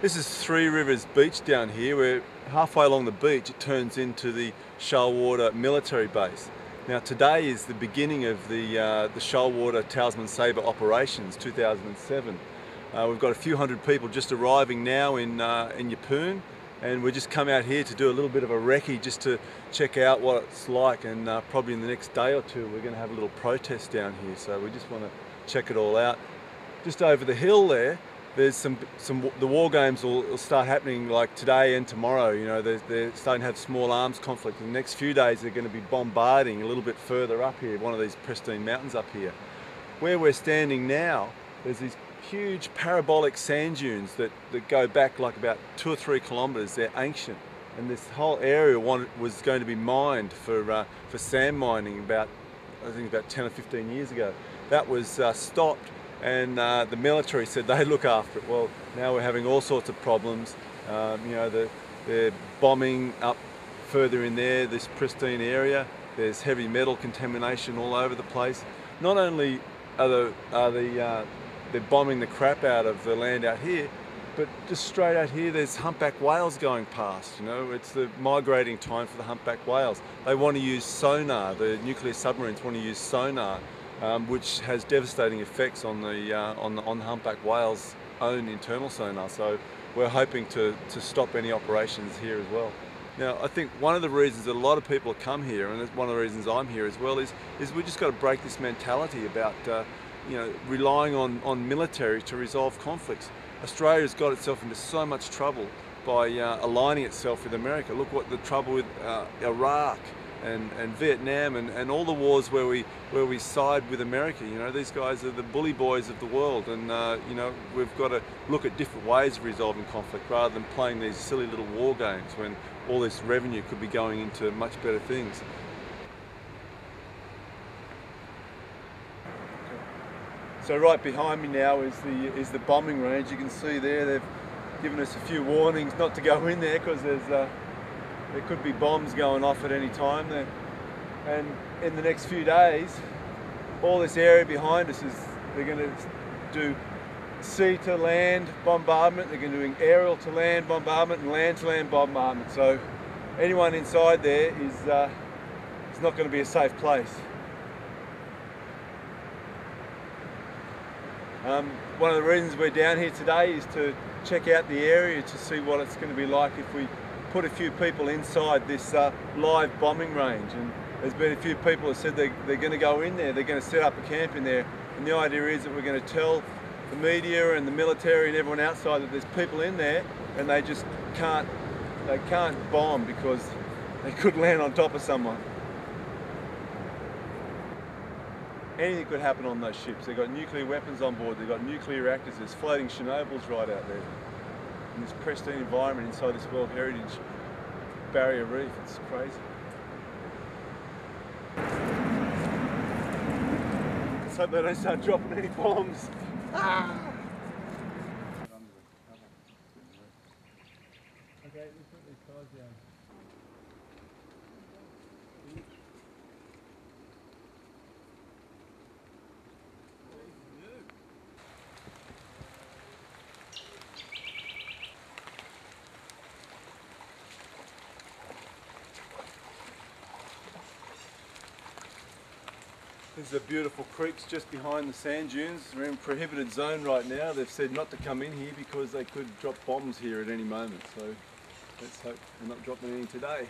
This is Three Rivers Beach down here. We're halfway along the beach. It turns into the Shoalwater military base. Now today is the beginning of the Shoalwater Talisman Sabre operations, 2007. We've got a few hundred people just arriving now in Yeppoon, and we just come out here to do a little bit of a recce just to check out what it's like, and probably in the next day or two we're going to have a little protest down here, so we just want to check it all out. Just over the hill there's the war games will start happening like today and tomorrow. You know, they're starting to have small arms conflict. In the next few days they're going to be bombarding a little bit further up here, one of these pristine mountains up here. Where we're standing now, there's these huge parabolic sand dunes that go back like about 2 or 3 kilometres. They're ancient, and this whole area was going to be mined for sand mining I think about 10 or 15 years ago. That was stopped, and the military said they'd look after it. Well, now we're having all sorts of problems. You know, they're bombing up further in there, this pristine area. There's heavy metal contamination all over the place. Not only they're bombing the crap out of the land out here, but just straight out here there's humpback whales going past. You know, it's the migrating time for the humpback whales. They want to use sonar. The nuclear submarines want to use sonar, which has devastating effects on the humpback whales' own internal sonar. So we're hoping to stop any operations here as well. Now, I think one of the reasons that a lot of people have come here, and one of the reasons I'm here as well, is we just got to break this mentality about you know, relying on military to resolve conflicts. Australia's got itself into so much trouble by aligning itself with America. Look what the trouble with Iraq and Vietnam and all the wars where we side with America. You know, these guys are the bully boys of the world, and you know, we've got to look at different ways of resolving conflict rather than playing these silly little war games when all this revenue could be going into much better things. So right behind me now is the bombing range. You can see they've given us a few warnings not to go in there because there could be bombs going off at any time there. And in the next few days, all this area behind us they're going to do sea to land bombardment. They're going to do aerial to land bombardment and land to land bombardment. So anyone inside there is not going to be a safe place. One of the reasons we're down here today is to check out the area to see what it's going to be like if we put a few people inside this live bombing range. And there's been a few people that said they're going to go in there, they're going to set up a camp in there, and the idea is that we're going to tell the media and the military and everyone outside that there's people in there, and they just can't bomb because they could land on top of someone. Anything could happen on those ships. They've got nuclear weapons on board, they've got nuclear reactors, there's floating Chernobyls right out there. In this pristine environment inside this World Heritage Barrier Reef, it's crazy. Let's hope they don't start dropping any bombs. Ah! Okay, let's put these cars down. These are beautiful creeks just behind the sand dunes. We're in prohibited zone right now. They've said not to come in here because they could drop bombs here at any moment. So let's hope they're not dropping any today.